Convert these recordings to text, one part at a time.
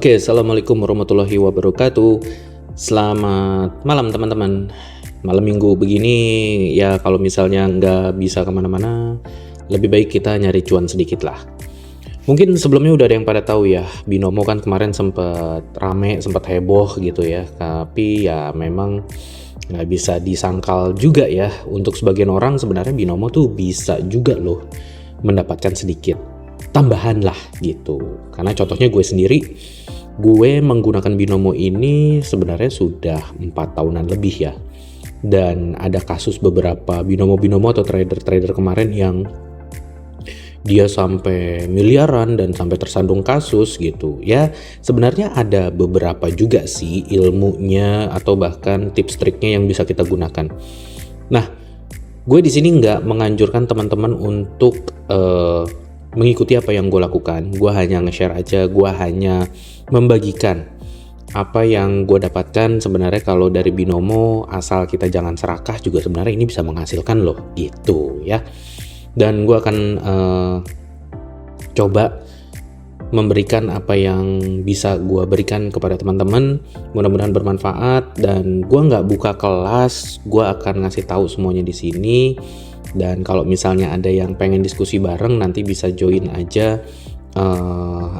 Oke, Assalamualaikum warahmatullahi wabarakatuh. Selamat malam teman-teman. Malam minggu begini ya, kalau misalnya nggak bisa kemana-mana, lebih baik kita nyari cuan sedikit lah. Mungkin sebelumnya udah ada yang pada tahu ya, Binomo kan kemarin sempat rame, sempat heboh gitu ya. Tapi ya memang nggak bisa disangkal juga ya. Untuk sebagian orang sebenarnya Binomo tuh bisa juga loh mendapatkan sedikit tambahan lah gitu. Karena contohnya gue sendiri, gue menggunakan Binomo ini sebenarnya sudah 4 tahunan lebih ya. Dan ada kasus beberapa Binomo atau trader-trader kemarin yang dia sampai miliaran dan sampai tersandung kasus gitu. Ya, sebenarnya ada beberapa juga sih ilmunya atau bahkan tips triknya yang bisa kita gunakan. Nah, gue di sini nggak menganjurkan teman-teman untuk mengikuti apa yang gue lakukan. Gue hanya nge-share aja, gue hanya membagikan apa yang gue dapatkan. Sebenarnya kalau dari Binomo, asal kita jangan serakah juga sebenarnya ini bisa menghasilkan loh gitu ya. Dan gue akan coba memberikan apa yang bisa gue berikan kepada teman-teman. Mudah-mudahan bermanfaat. Dan gue nggak buka kelas, gue akan ngasih tahu semuanya di sini. Dan kalau misalnya ada yang pengen diskusi bareng, nanti bisa join aja,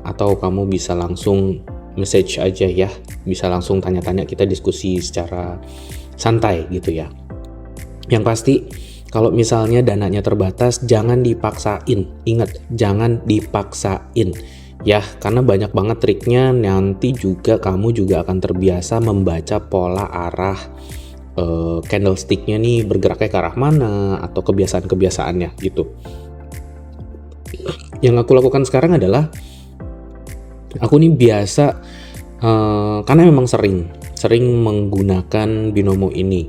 atau kamu bisa langsung message aja ya, bisa langsung tanya-tanya, kita diskusi secara santai gitu ya. Yang pasti kalau misalnya dananya terbatas, jangan dipaksain. Ingat, jangan dipaksain ya, karena banyak banget triknya. Nanti juga kamu juga akan terbiasa membaca pola arah candlesticknya nih, bergeraknya ke arah mana atau kebiasaan-kebiasaannya gitu. Yang aku lakukan sekarang adalah aku nih biasa karena memang sering menggunakan Binomo ini,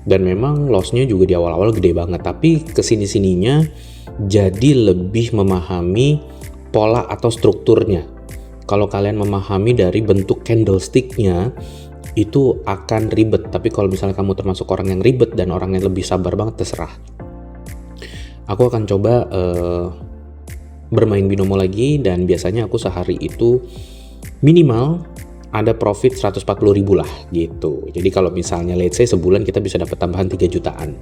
dan memang lossnya juga di awal-awal gede banget, tapi kesini-sininya jadi lebih memahami pola atau strukturnya. Kalau kalian memahami dari bentuk candlesticknya, itu akan ribet. Tapi kalau misalnya kamu termasuk orang yang ribet dan orang yang lebih sabar banget, terserah. Aku akan coba bermain Binomo lagi, dan biasanya aku sehari itu minimal ada profit 140.000 lah gitu. Jadi kalau misalnya let's say sebulan kita bisa dapat tambahan 3 jutaan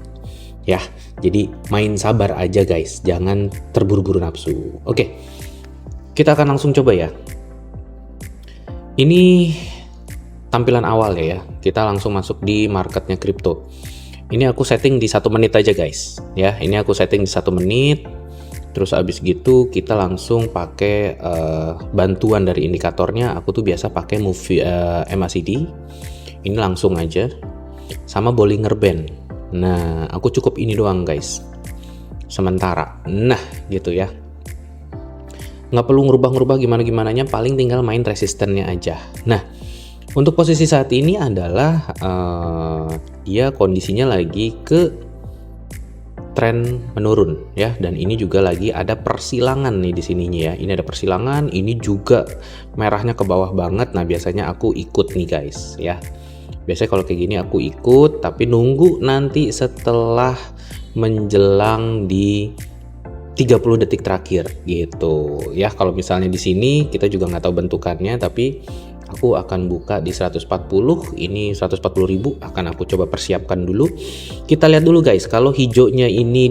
ya. Jadi main sabar aja guys, jangan terburu-buru nafsu. Oke, kita akan langsung coba ya. Ini tampilan awal ya, kita langsung masuk di marketnya kripto. Ini aku setting di 1 menit aja guys ya. Ini aku setting di 1 menit. Terus abis gitu kita langsung pakai bantuan dari indikatornya. Aku tuh biasa pakai MACD. Ini langsung aja sama Bollinger Band. Nah, aku cukup ini doang guys sementara. Nah gitu ya, nggak perlu ngerubah-ngerubah gimana-gimananya, paling tinggal main resistennya aja. Nah, untuk posisi saat ini adalah dia kondisinya lagi ke tren menurun ya, dan ini juga lagi ada persilangan nih di sininya ya. Ini ada persilangan, ini juga merahnya ke bawah banget. Nah, biasanya aku ikut nih guys ya. Biasanya kalau kayak gini aku ikut, tapi nunggu nanti setelah menjelang di 30 detik terakhir gitu ya. Kalau misalnya di sini kita juga nggak tahu bentukannya, tapi aku akan buka di 140. Ini 140.000 akan aku coba persiapkan dulu. Kita lihat dulu guys, kalau hijaunya ini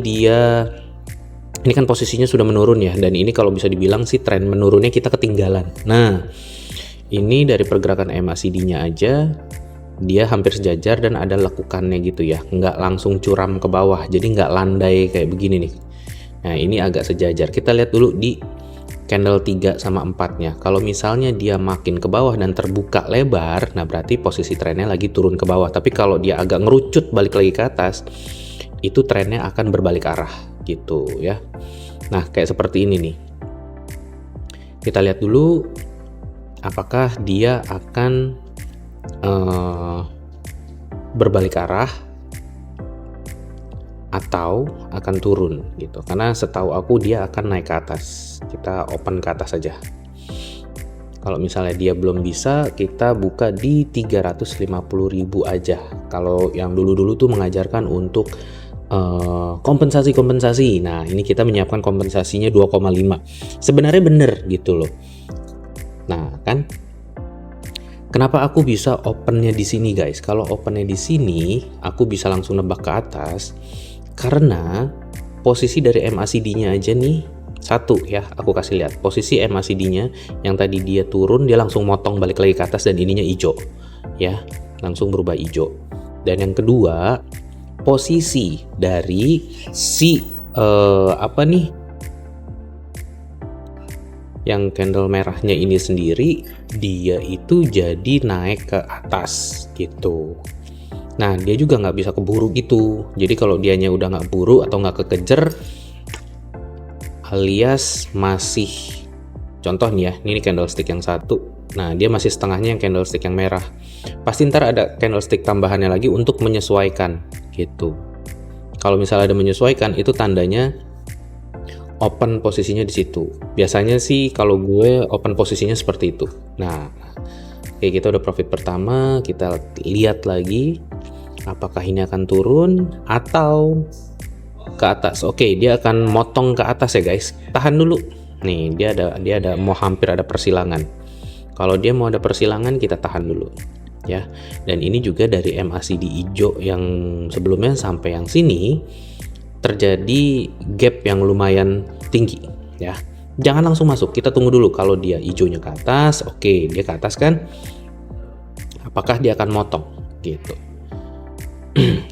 kan posisinya sudah menurun ya, dan ini kalau bisa dibilang sih tren menurunnya kita ketinggalan. Nah, ini dari pergerakan MACD-nya aja dia hampir sejajar dan ada lekukannya gitu ya, nggak langsung curam ke bawah, jadi nggak landai kayak begini nih. Nah, ini agak sejajar. Kita lihat dulu di candle 3 sama 4-nya. Kalau misalnya dia makin ke bawah dan terbuka lebar, nah berarti posisi trennya lagi turun ke bawah. Tapi kalau dia agak ngerucut balik lagi ke atas, itu trennya akan berbalik arah gitu ya. Nah, kayak seperti ini nih. Kita lihat dulu apakah dia akan berbalik arah atau akan turun gitu. Karena setahu aku dia akan naik ke atas. Kita open ke atas aja. Kalau misalnya dia belum bisa, kita buka di 350.000 aja. Kalau yang dulu-dulu tuh mengajarkan untuk kompensasi. Nah, ini kita menyiapkan kompensasinya 2,5. Sebenarnya bener gitu loh. Nah, kan Kenapa aku bisa opennya di sini guys? Kalau opennya di sini, aku bisa langsung nebak ke atas karena posisi dari MACD-nya aja nih satu ya. Aku kasih lihat posisi MACD-nya yang tadi dia turun, dia langsung motong balik lagi ke atas dan ininya hijau ya, langsung berubah hijau. Dan yang kedua, posisi dari si yang candle merahnya ini sendiri, dia itu jadi naik ke atas gitu. Nah, dia juga nggak bisa keburu gitu. Jadi kalau dianya udah nggak buru atau nggak kekejar, alias masih, contoh nih ya, ini candlestick yang satu. Nah, dia masih setengahnya yang candlestick yang merah. Pasti ntar ada candlestick tambahannya lagi untuk menyesuaikan gitu. Kalau misalnya ada menyesuaikan, itu tandanya open posisinya di situ. Biasanya sih kalau gue open posisinya seperti itu. Nah, oke, kita udah profit pertama, kita lihat lagi apakah ini akan turun atau ke atas. Oke, dia akan motong ke atas ya guys. Tahan dulu. Nih, dia ada mau hampir ada persilangan. Kalau dia mau ada persilangan, kita tahan dulu ya. Dan ini juga dari MACD hijau yang sebelumnya sampai yang sini terjadi gap yang lumayan tinggi ya. Jangan langsung masuk, kita tunggu dulu. Kalau dia hijaunya ke atas, oke, dia ke atas kan, apakah dia akan motong gitu.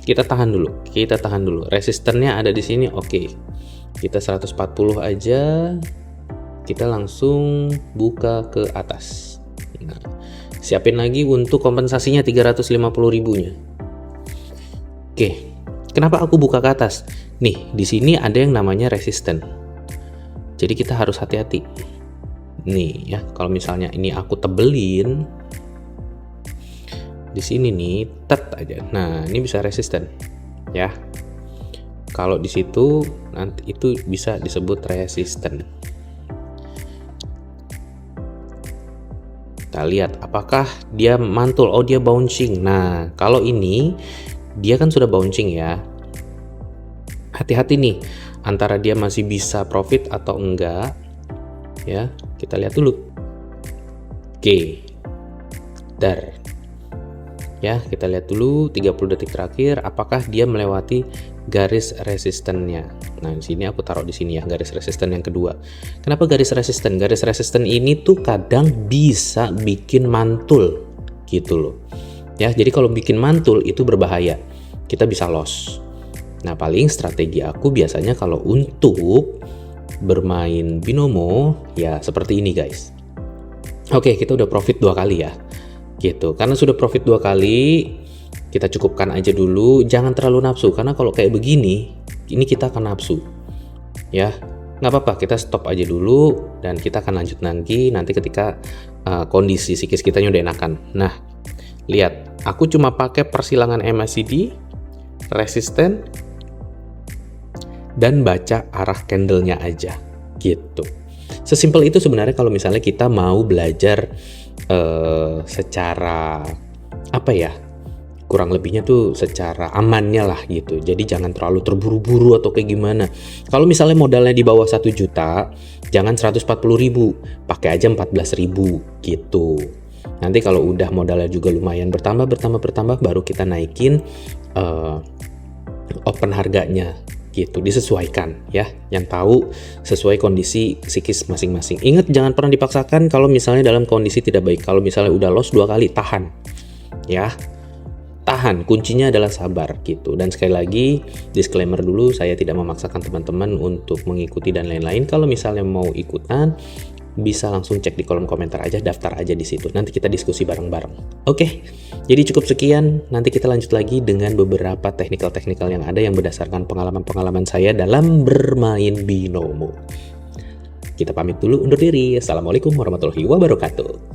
Kita tahan dulu, resistennya ada di sini. Oke, kita 140 aja, kita langsung buka ke atas. Nah, siapin lagi untuk kompensasinya 350 ribunya. Oke, kenapa aku buka ke atas? Nih, di sini ada yang namanya resisten. Jadi kita harus hati-hati. Nih ya, kalau misalnya ini aku tebelin di sini nih, tet aja. Nah, ini bisa resisten ya. Kalau di situ nanti itu bisa disebut resisten. Kita lihat apakah dia mantul. Oh, dia bouncing. Nah, kalau ini dia kan sudah bouncing ya. Hati-hati nih, antara dia masih bisa profit atau enggak ya. Kita lihat dulu. Oke, dar ya, kita lihat dulu 30 detik terakhir apakah dia melewati garis resistennya. Nah, di sini aku taruh di sini ya, garis resisten yang kedua. Kenapa garis resisten? Garis resisten ini tuh kadang bisa bikin mantul gitu loh ya. Jadi kalau bikin mantul itu berbahaya, kita bisa loss. Nah, paling strategi aku biasanya kalau untuk bermain binomo ya seperti ini guys. Oke, kita udah profit 2 kali ya gitu. Karena sudah profit 2 kali, kita cukupkan aja dulu, jangan terlalu nafsu. Karena kalau kayak begini, ini kita akan nafsu ya. Nggak apa-apa, kita stop aja dulu dan kita akan lanjut nanti ketika kondisi psikis kita udah enakan. Nah, lihat, aku cuma pakai persilangan MACD, resisten, dan baca arah candlenya aja gitu. Sesimpel itu sebenarnya kalau misalnya kita mau belajar secara kurang lebihnya tuh secara amannya lah gitu. Jadi jangan terlalu terburu-buru atau kayak gimana. Kalau misalnya modalnya di bawah 1 juta, jangan 140 ribu, pakai aja 14 ribu gitu. Nanti kalau udah modalnya juga lumayan bertambah, baru kita naikin open harganya gitu, disesuaikan ya, yang tahu sesuai kondisi psikis masing-masing. Ingat, jangan pernah dipaksakan kalau misalnya dalam kondisi tidak baik. Kalau misalnya udah loss 2 kali, tahan ya, tahan. Kuncinya adalah sabar gitu. Dan sekali lagi disclaimer dulu, saya tidak memaksakan teman-teman untuk mengikuti dan lain-lain. Kalau misalnya mau ikutan, bisa langsung cek di kolom komentar aja, daftar aja di situ. Nanti kita diskusi bareng-bareng. Oke, jadi cukup sekian. Nanti kita lanjut lagi dengan beberapa teknikal-teknikal yang ada yang berdasarkan pengalaman-pengalaman saya dalam bermain binomo. Kita pamit dulu, undur diri. Assalamualaikum warahmatullahi wabarakatuh.